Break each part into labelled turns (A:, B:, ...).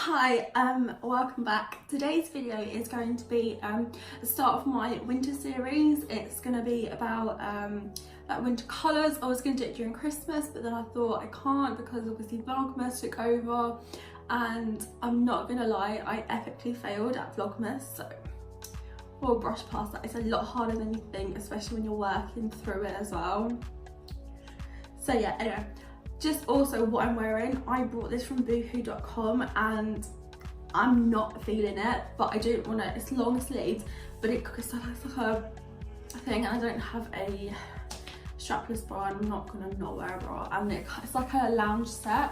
A: Hi, welcome back. Today's video is going to be the start of my winter series. It's going to be about like winter colours. I was going to do it during Christmas, but then I thought I can't because obviously Vlogmas took over, and I'm not going to lie, I epically failed at Vlogmas, so we'll brush past that. It's a lot harder than you think, especially when you're working through it as well. So yeah, anyway. Just also what I'm wearing, I brought this from boohoo.com and I'm not feeling it, but I don't want it. It's long sleeves, but it's like a thing, and I don't have a strapless bra, and I'm not gonna not wear a bra, and it's like a lounge set.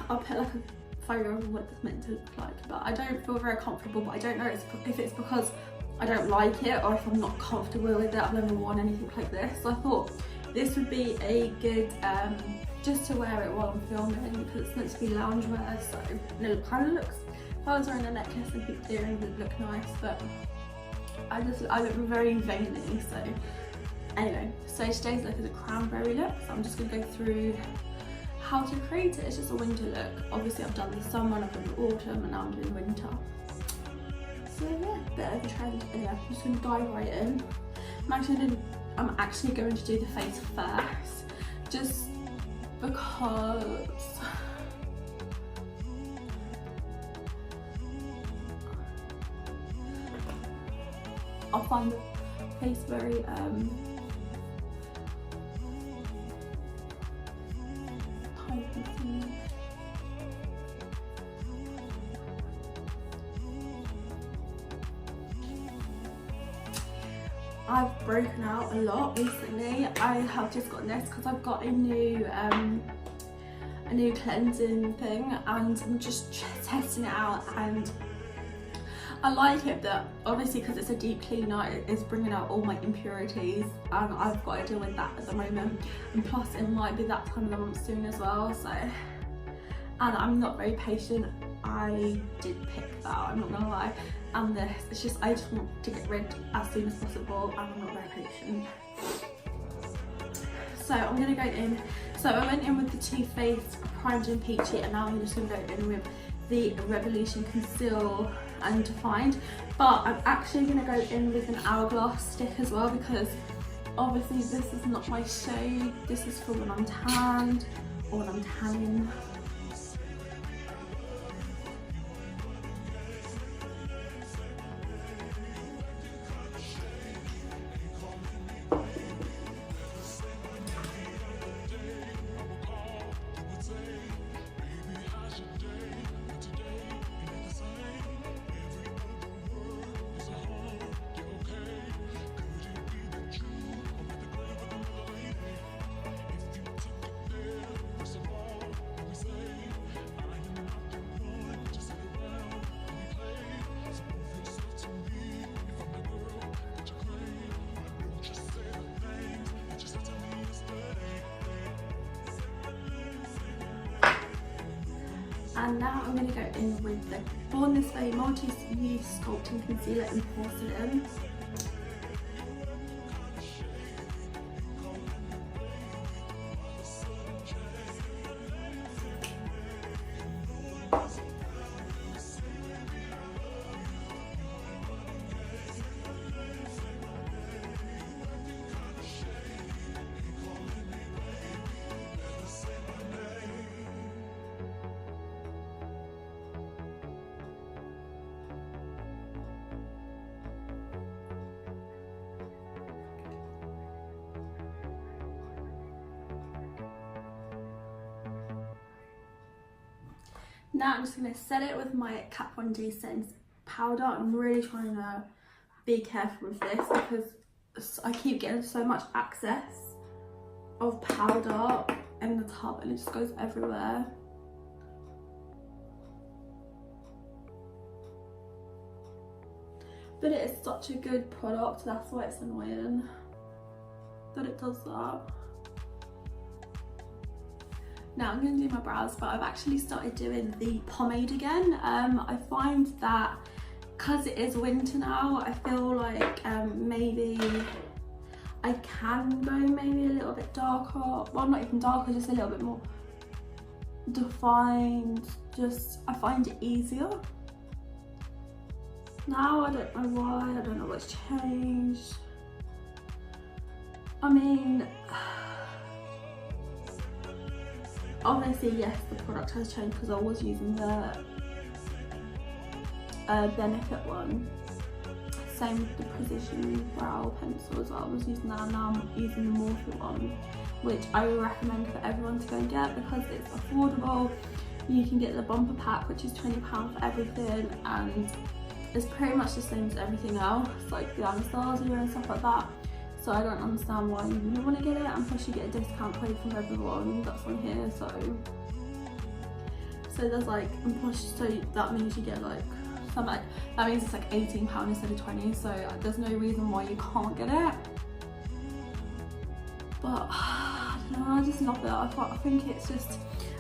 A: I'll put like a photo of what it's meant to look like, but I don't feel very comfortable, but I don't know if it's because I don't like it or if I'm not comfortable with it. I've never worn anything like this, so I thought this would be a good just to wear it while I'm filming because it's meant to be loungewear, so it kind of looks, if I was wearing a necklace and keep earrings it would look nice, but I look very veiny. So anyway, so today's look is a cranberry look, so I'm just going to go through how to create it. It's just a winter look. Obviously I've done the summer and I've done the autumn and now I'm doing winter. So yeah, bit of a trend. Anyway, I'm just going to dive right in. I'm actually going to do the face first, just because I find the face very time-consuming. I've broken out a lot recently. I have just gotten this because I've got a new cleansing thing, and I'm just testing it out, and I like it, but obviously because it's a deep cleaner, it's bringing out all my impurities, and I've got to deal with that at the moment, and plus it might be that time of the month soon as well, so, and I'm not very patient. I did pick that, I'm not gonna lie, and this, it's just, I just want to get rid as soon as possible, and I'm not very patient. So I'm gonna go in, so I went in with the Too Faced Primed and Peachy, and now I'm just gonna go in with the Revolution Conceal and Defined, but I'm actually gonna go in with an Hourglass stick as well, because obviously this is not my shade, this is for when I'm tanned, or when I'm tanning. And now I'm going to go in with the Born This Way Multi-Use Sculpting Concealer in Porcelain. Now I'm just going to set it with my Katvond Sense powder. I'm really trying to be careful with this because I keep getting so much excess of powder in the tub and it just goes everywhere. But it is such a good product, that's why it's annoying that it does that. Now I'm going to do my brows, but I've actually started doing the pomade again. I find that because it is winter now, I feel like maybe I can go maybe a little bit darker. Well, not even darker, just a little bit more defined, I find it easier. Now I don't know why, I don't know what's changed. I mean, obviously yes, the product has changed because I was using the Benefit one. Same with the Precision Brow Pencil as well. I was using that, and now I'm using the Morphe one, which I would recommend for everyone to go and get because it's affordable. You can get the bumper pack, which is £20 for everything, and it's pretty much the same as everything else, like the Anastasia and stuff like that. So I don't understand why you wouldn't want to get it, and plus you get a discount code from everyone that's on here. So there's like, and plus, so that means you get like, that means it's like £18 instead of 20, so there's no reason why you can't get it. But I don't know, I just love it. I think it's just,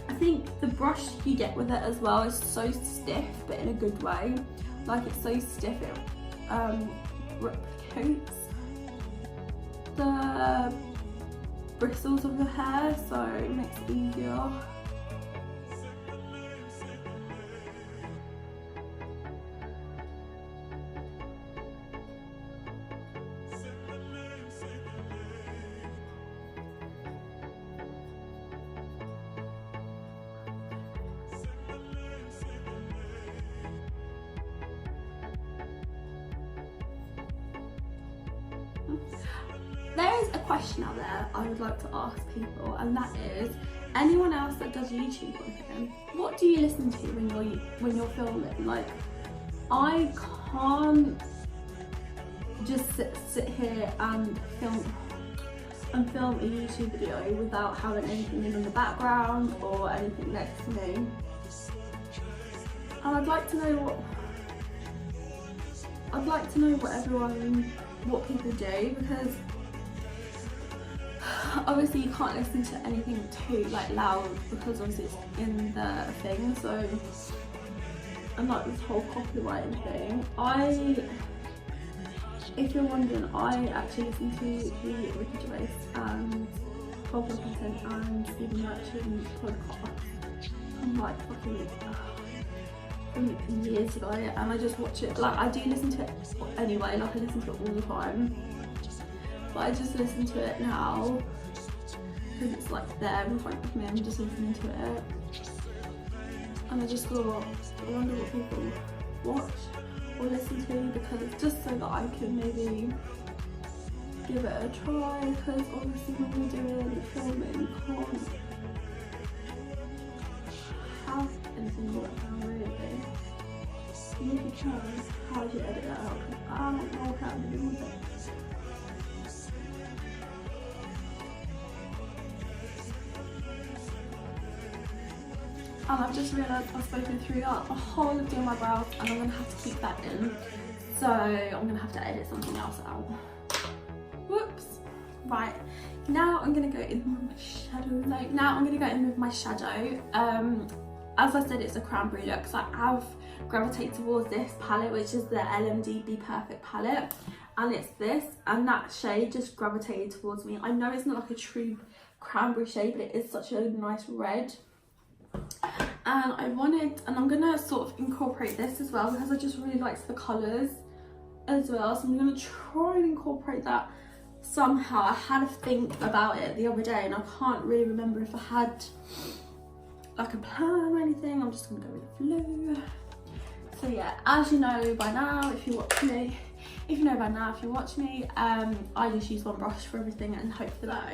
A: I think the brush you get with it as well is so stiff, but in a good way. Like, it's so stiff, it replicates the bristles of your hair, so it makes it easier. There is a question out there I would like to ask people, and that is, anyone else that does YouTube on here, what do you listen to when you're filming? Like, I can't just sit here and film a YouTube video without having anything in the background or anything next to me. And I'd like to know what people do, because obviously you can't listen to anything too like loud because obviously it's in the thing, so, and like this whole copywriting thing. If you're wondering, I actually listen to the Ricky Gervais and Pop Content and Stephen Merchant podcast from like fucking from years ago, and I just watch it. Like, I do listen to it anyway, like I listen to it all the time, but I just listen to it now because it's like there in front of me. I'm just listening to it, and I just thought, I wonder what people watch or listen to, because it's just so that I can maybe give it a try, because obviously when you're doing filming you can't have anything like that really. And if you can, how do you edit that out? I don't know how to do it. And I've just realised I've spoken through the whole of doing my brows, and I'm going to have to keep that in. So I'm going to have to edit something else out. Whoops. Right, now I'm going to go in with my shadow. So now I'm going to go in with my shadow. As I said, it's a cranberry look, so I have gravitated towards this palette, which is the LMD bPerfect palette. And it's this, and that shade just gravitated towards me. I know it's not like a true cranberry shade, but it is such a nice red. And I'm gonna sort of incorporate this as well, because I just really liked the colours as well, so I'm gonna try and incorporate that somehow. I had to think about it the other day and I can't really remember if I had like a plan or anything. I'm just gonna go with the flow. So yeah, as you know by now, if you watch me, I just use one brush for everything and hope for that.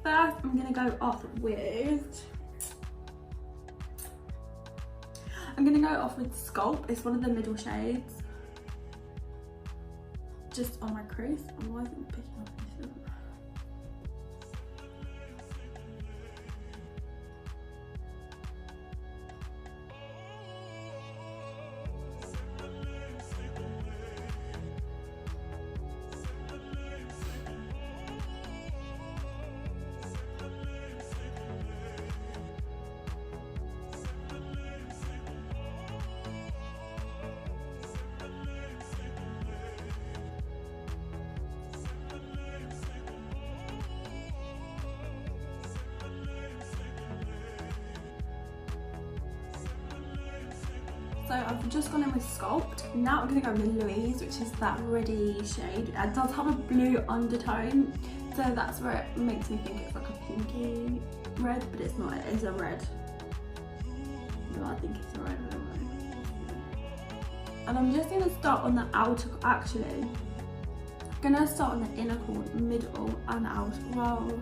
A: First, I'm gonna go off with Sculpt. It's one of the middle shades, just on my crease. Otherwise, I'm picking up this. So I've just gone in with Sculpt. Now I'm going to go with Louise, which is that reddy shade. It does have a blue undertone, so that's where it makes me think it's like a pinky red, but it's not, it is a red. No, I think it's a red. I don't know. And I'm just going to start on the outer, actually, I'm going to start on the inner corner, middle and outer rows.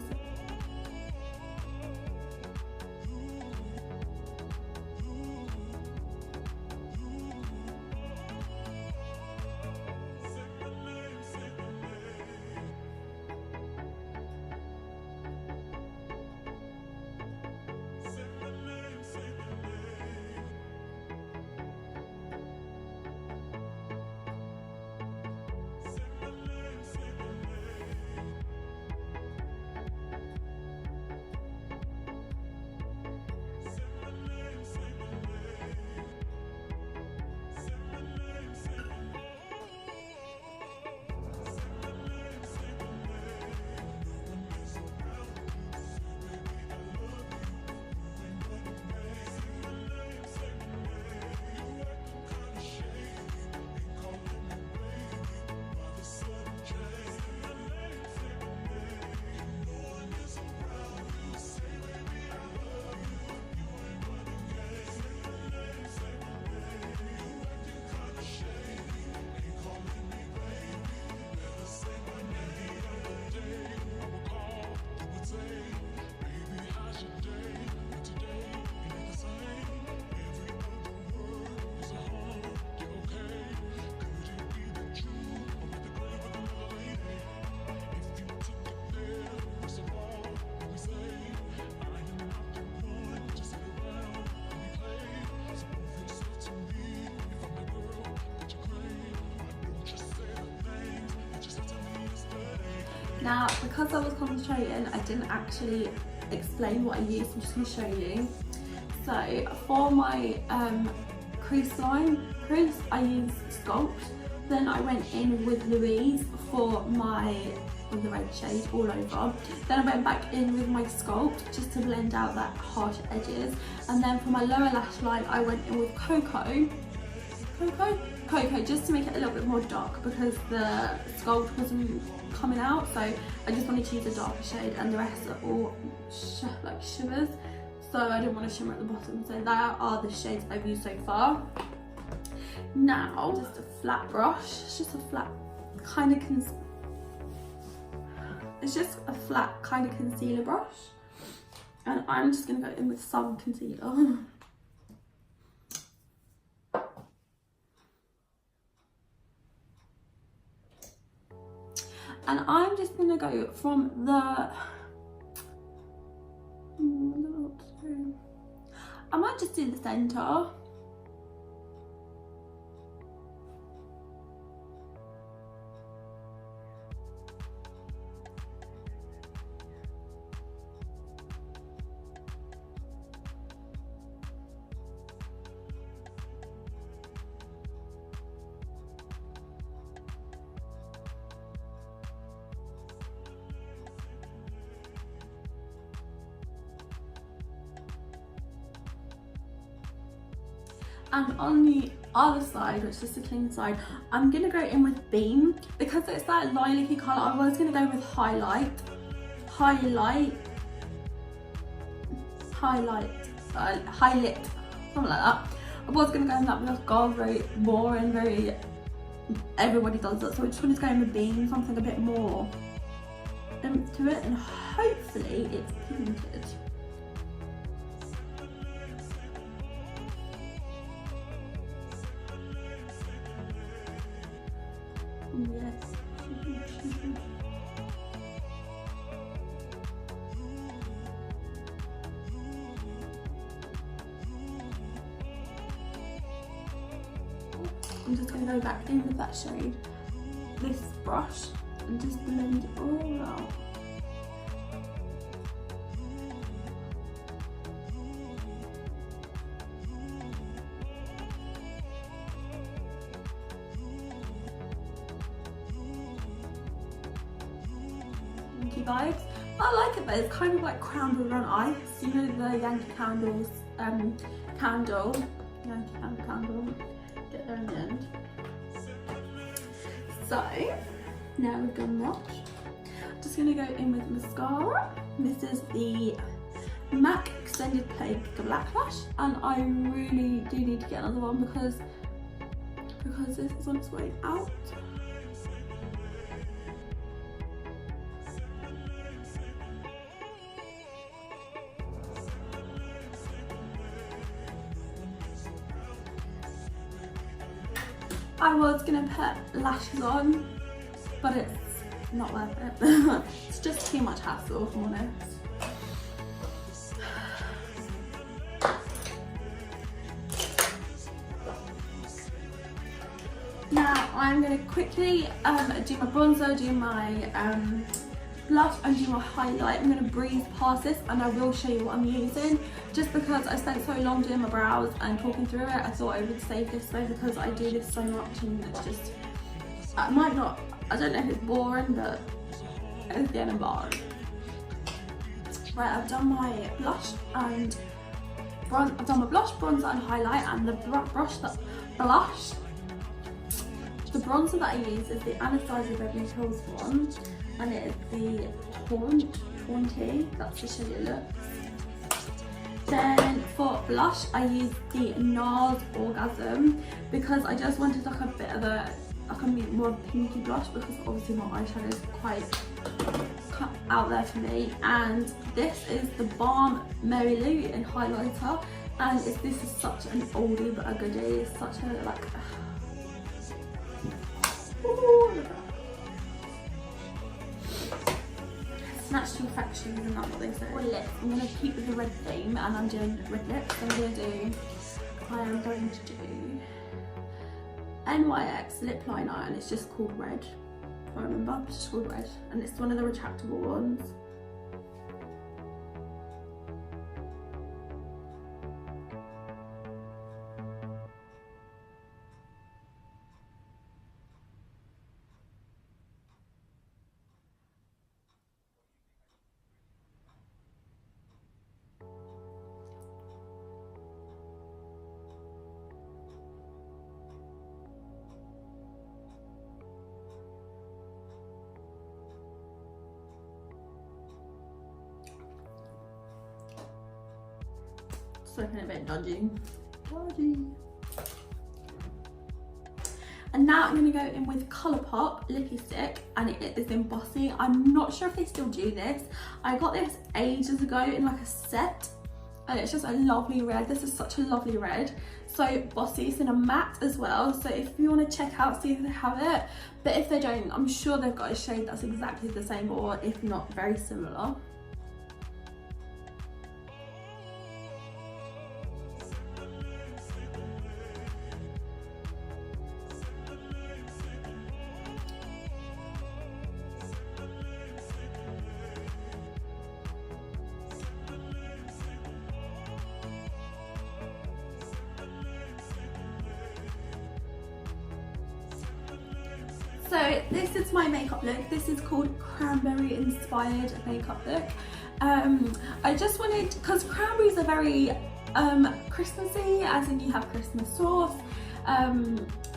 A: Now, because I was concentrating, I didn't actually explain what I used. I'm just going to show you. So for my crease, I used Sculpt. Then I went in with Louise for with the red shade all over. Then I went back in with my Sculpt just to blend out that harsh edges. And then for my lower lash line, I went in with Cocoa just to make it a little bit more dark because the Sculpt wasn't coming out, so I just wanted to use a darker shade, and the rest are all like shimmers, so I didn't want to shimmer at the bottom. So that are the shades I've used so far. Now just a flat brush, it's just a flat kind of concealer brush, and I'm just going to go in with some concealer. And I'm just going to go from the, I might just do the centre. And on the other side, which is the clean side, I'm going to go in with Beam. Because it's that lilac-y colour, I was going to go with Highlight, something like that. I was going to go in that, but that's very boring, very, everybody does that. So I just wanted to go in with Beam, something a bit more to it, and hopefully it's pigmented. Yes. I'm just going to go back in with that shade, this brush, and just blend it all out. Vibes. I like it, but it's kind of like Cranberry on ice. You know the Yankee Candles candle. Candle, get there in the end. So now we've done that, I'm just gonna go in with mascara. This is the MAC Extended Play Black Lash, and I really do need to get another one because this is on its way out. I was gonna put lashes on, but it's not worth it. It's just too much hassle, if I'm honest. Now I'm gonna quickly do my bronzer, do my blush and do my highlight. I'm gonna breeze past this and I will show you what I'm using. Just because I spent so long doing my brows and talking through it, I thought I would save this though because I do this so much and it's just, I don't know if it's boring, but it's getting boring. Right, I've done my blush and I've done my blush, bronzer and highlight, and the bronzer that I use is the Anastasia Beverly Hills one, and it is the Taunt, that's the shade it looks. Then for blush, I use the NARS Orgasm because I just wanted like a bit of a, like a more pinky blush because obviously my eyeshadow is quite out there for me. And this is the Balm Mary Lou in highlighter, and this is such an oldie but a goodie. It's such a like. Ooh, snatch to perfection, isn't that what they say? For lips, I'm going to keep with the red theme and I'm doing red lips. I am going to do NYX Lip Liner, and it's just called Red. If I remember, it's just called Red, and it's one of the retractable ones. It's looking a bit dodgy. And now I'm going to go in with Colourpop Lippie Stick, and it is in Bossy. I'm not sure if they still do this. I got this ages ago in like a set, and it's just a lovely red. This is such a lovely red. So Bossy is in a matte as well, so if you want to check out, see if they have it. But if they don't, I'm sure they've got a shade that's exactly the same, or if not very similar. So this is my makeup look. This is called Cranberry inspired makeup look. I just wanted, because cranberries are very Christmassy, as in you have Christmas sauce,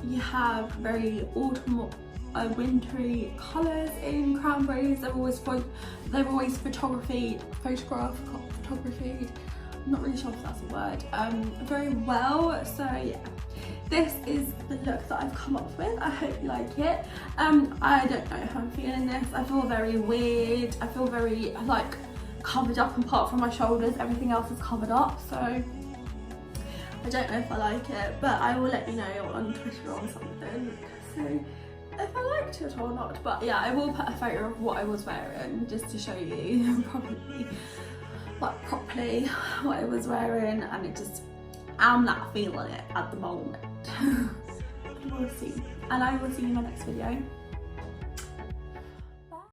A: you have very autumn, wintry colours in cranberries. They're always photographied. I'm not really sure if that's a word. Very well. So yeah. This is the look that I've come up with. I hope you like it. I don't know how I'm feeling this. I feel very weird. I feel very like covered up, apart from my shoulders. Everything else is covered up. So I don't know if I like it, but I will let you know on Twitter or something. So if I liked it or not. But yeah, I will put a photo of what I was wearing just to show you properly what I was wearing, and it just, I'm not feeling it at the moment. We'll see, and I will see you in my next video.